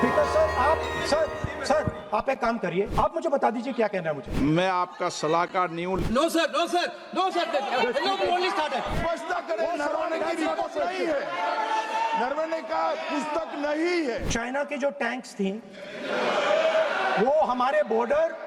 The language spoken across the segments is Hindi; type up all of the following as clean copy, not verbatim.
स्पीकर सर आप एक काम करिए, आप मुझे बता दीजिए क्या कहना है मुझे। मैं आपका सलाहकार नहीं हूँ। No sir, no sir, no sir, only started. Naravane की रिपोर्ट नहीं है, नरवणे का पुस्तक नहीं है। चाइना की जो टैंक्स थी वो हमारे बॉर्डर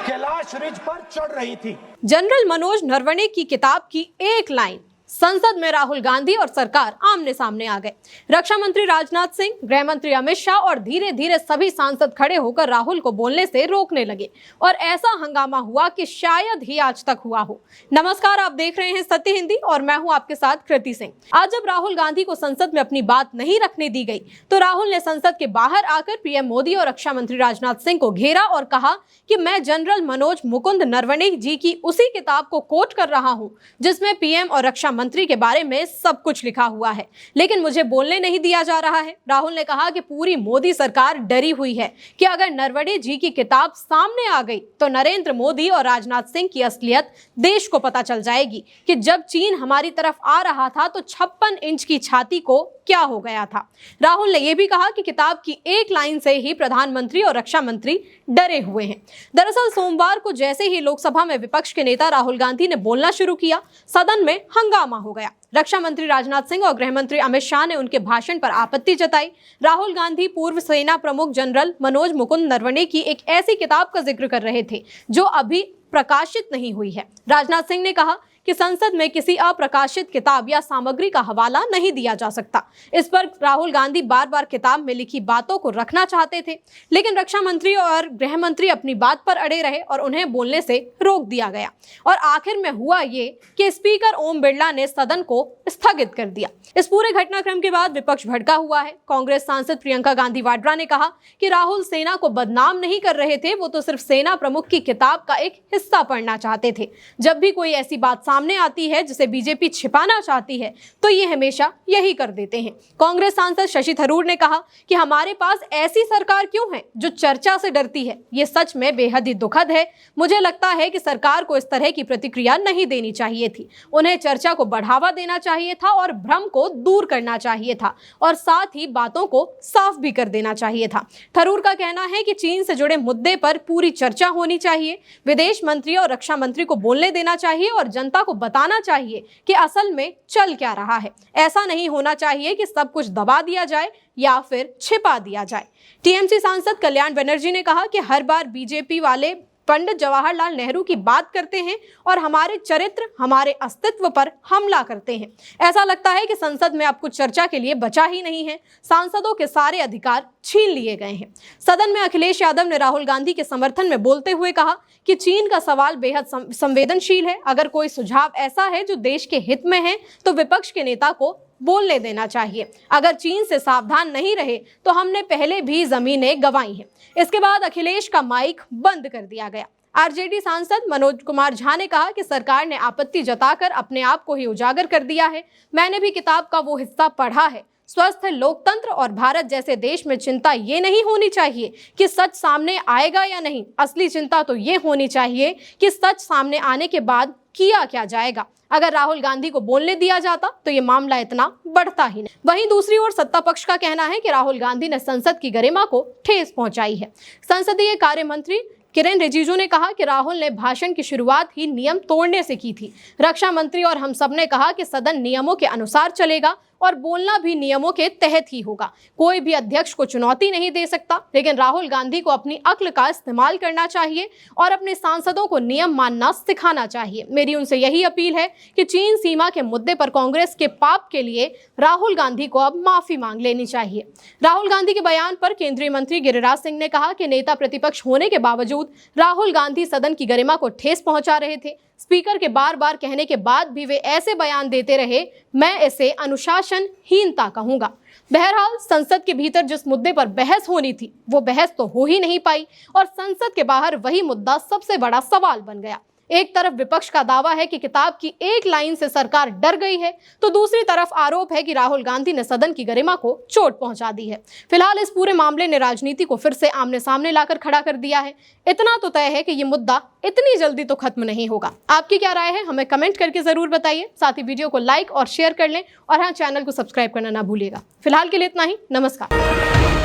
कैलाश रिज पर चढ़ रही थी। जनरल मनोज नरवणे की किताब की एक लाइन, संसद में राहुल गांधी और सरकार आमने सामने आ गए। रक्षा मंत्री राजनाथ सिंह, गृह मंत्री अमित शाह और धीरे धीरे सभी सांसद खड़े होकर राहुल को बोलने से रोकने लगे और ऐसा हंगामा हुआ कि शायद ही आज तक हुआ हो। नमस्कार, आप देख रहे हैं सत्य हिंदी और मैं हूं आपके साथ कृति सिंह। आज जब राहुल गांधी को संसद में अपनी बात नहीं रखने दी गई तो राहुल ने संसद के बाहर आकर पीएम मोदी और रक्षा मंत्री राजनाथ सिंह को घेरा और कहा कि मैं जनरल मनोज मुकुंद नरवणे जी की उसी किताब को कोट कर रहा हूं जिसमें पीएम और रक्षा मंत्री के बारे में सब कुछ लिखा हुआ है, लेकिन मुझे बोलने नहीं दिया जा रहा है। राहुल ने कहा कि पूरी मोदी सरकार डरी हुई है कि अगर नरवणे जी की किताब सामने आ गई तो नरेंद्र मोदी और राजनाथ सिंह की असलियत देश को पता चल जाएगी कि जब चीन हमारी तरफ आ रहा था तो 56 इंच की छाती को क्या हो गया था। राहुल ने यह भी कहा कि किताब की एक लाइन से ही प्रधानमंत्री और रक्षा मंत्री डरे हुए हैं। दरअसल सोमवार को जैसे ही लोकसभा में विपक्ष के नेता राहुल गांधी ने बोलना शुरू किया, सदन में हंगामा हो गया। रक्षा मंत्री राजनाथ सिंह और गृह मंत्री अमित शाह ने उनके भाषण पर आपत्ति जताई। राहुल गांधी पूर्व सेना प्रमुख जनरल मनोज मुकुंद नरवणे की एक ऐसी किताब का जिक्र कर रहे थे जो अभी प्रकाशित नहीं हुई है। राजनाथ सिंह ने कहा कि संसद में किसी अप्रकाशित किताब या सामग्री का हवाला नहीं दिया जा सकता। इस पर राहुल गांधी बार बार किताब में लिखी बातों को रखना चाहते थे, लेकिन रक्षा मंत्री और गृह मंत्री अपनी बात पर अड़े रहे और उन्हें बोलने से रोक दिया गया। और आखिर में हुआ ये कि स्पीकर ओम बिरला ने सदन को स्थगित कर दिया। इस पूरे घटनाक्रम के बाद विपक्ष भड़का हुआ है। कांग्रेस सांसद प्रियंका गांधी वाड्रा ने कहा कि राहुल सेना को बदनाम नहीं कर रहे थे, वो तो सिर्फ सेना प्रमुख की किताब का एक हिस्सा पढ़ना चाहते थे। जब भी कोई ऐसी बात सामने आती है जिसे बीजेपी छिपाना चाहती है तो ये हमेशा यही कर देते हैं। कांग्रेस सांसद शशि थरूर ने कहा कि हमारे पास ऐसी सरकार क्यों है जो चर्चा से डरती है। ये सच में बेहद ही दुखद है। मुझे लगता है कि सरकार को इस तरह की प्रतिक्रिया नहीं देनी चाहिए थी। उन्हें चर्चा को बढ़ावा देना चाहिए था और भ्रम को दूर करना चाहिए था और साथ ही बातों को साफ भी कर देना चाहिए था। थरूर का कहना है कि चीन से जुड़े मुद्दे पर पूरी चर्चा होनी चाहिए। विदेश मंत्री और रक्षा मंत्री को बोलने देना चाहिए और जनता को बताना चाहिए कि असल में चल क्या रहा है। ऐसा नहीं होना चाहिए कि सब कुछ दबा दिया जाए या फिर छिपा दिया जाए। टीएमसी सांसद कल्याण बनर्जी ने कहा कि हर बार बीजेपी वाले पंडित जवाहरलाल नेहरू की बात करते हैं और हमारे चरित्र, हमारे अस्तित्व पर हमला करते हैं। ऐसा लगता है कि संसद में अब कुछ चर्चा के लिए बचा ही नहीं है। सांसदों के सारे अधिकार छीन लिए गए हैं। सदन में अखिलेश यादव ने राहुल गांधी के समर्थन में बोलते हुए कहा कि चीन का सवाल बेहद संवेदनशील है। अगर कोई सुझाव ऐसा है जो देश के हित में है तो विपक्ष के नेता को बोलने देना चाहिए। अगर चीन से सावधान नहीं रहे तो हमने पहले भी जमीनें गंवाई हैं। इसके बाद अखिलेश का माइक बंद कर दिया गया। आरजेडी सांसद मनोज कुमार झा ने कहा कि सरकार ने आपत्ति जताकर अपने आप को ही उजागर कर दिया है। मैंने भी किताब का वो हिस्सा पढ़ा है। स्वस्थ लोकतंत्र और भारत जैसे देश में चिंता ये नहीं होनी चाहिए कि सच सामने आएगा या नहीं। असली चिंता तो ये होनी चाहिए कि सच सामने आने के बाद किया क्या जाएगा। अगर राहुल गांधी को बोलने दिया जाता तो ये मामला इतना बढ़ता ही नहीं। वहीं दूसरी ओर सत्ता पक्ष का कहना है कि राहुल गांधी ने संसद की गरिमा को ठेस पहुंचाई है। संसदीय कार्य मंत्री किरेन रिजिजू ने कहा कि राहुल ने भाषण की शुरुआत ही नियम तोड़ने से की थी। रक्षा मंत्री और हम सब ने कहा कि सदन नियमों के अनुसार चलेगा और बोलना भी नियमों के तहत ही होगा। कोई भी अध्यक्ष को चुनौती नहीं दे सकता, लेकिन राहुल गांधी को अपनी अक्ल का इस्तेमाल करना चाहिए और अपने सांसदों को नियम मानना सिखाना चाहिए। मेरी उनसे यही अपील है कि चीन सीमा के मुद्दे पर कांग्रेस के पाप के लिए राहुल गांधी को अब माफी मांग लेनी चाहिए। राहुल गांधी के बयान पर केंद्रीय मंत्री गिरिराज सिंह ने कहा कि नेता प्रतिपक्ष होने के बावजूद राहुल गांधी सदन की गरिमा को ठेस पहुंचा रहे थे। स्पीकर के बार बार कहने के बाद भी वे ऐसे बयान देते रहे। मैं इसे अनुशासनहीनता कहूंगा। बहरहाल संसद के भीतर जिस मुद्दे पर बहस होनी थी वो बहस तो हो ही नहीं पाई और संसद के बाहर वही मुद्दा सबसे बड़ा सवाल बन गया। एक तरफ विपक्ष का दावा है कि किताब की एक लाइन से सरकार डर गई है, तो दूसरी तरफ आरोप है कि राहुल गांधी ने सदन की गरिमा को चोट पहुंचा दी है। फिलहाल इस पूरे मामले ने राजनीति को फिर से आमने सामने लाकर खड़ा कर दिया है। इतना तो तय है कि ये मुद्दा इतनी जल्दी तो खत्म नहीं होगा। आपकी क्या राय है, हमें कमेंट करके जरूर बताइए। साथ ही वीडियो को लाइक और शेयर कर लें और हाँ, चैनल को सब्सक्राइब करना ना भूलिएगा। फिलहाल के लिए इतना ही। नमस्कार।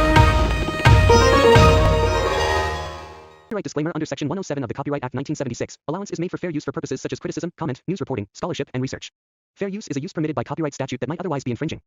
Copyright disclaimer under Section 107 of the Copyright Act 1976. Allowance is made for fair use for purposes such as criticism, comment, news reporting, scholarship, and research. Fair use is a use permitted by copyright statute that might otherwise be infringing.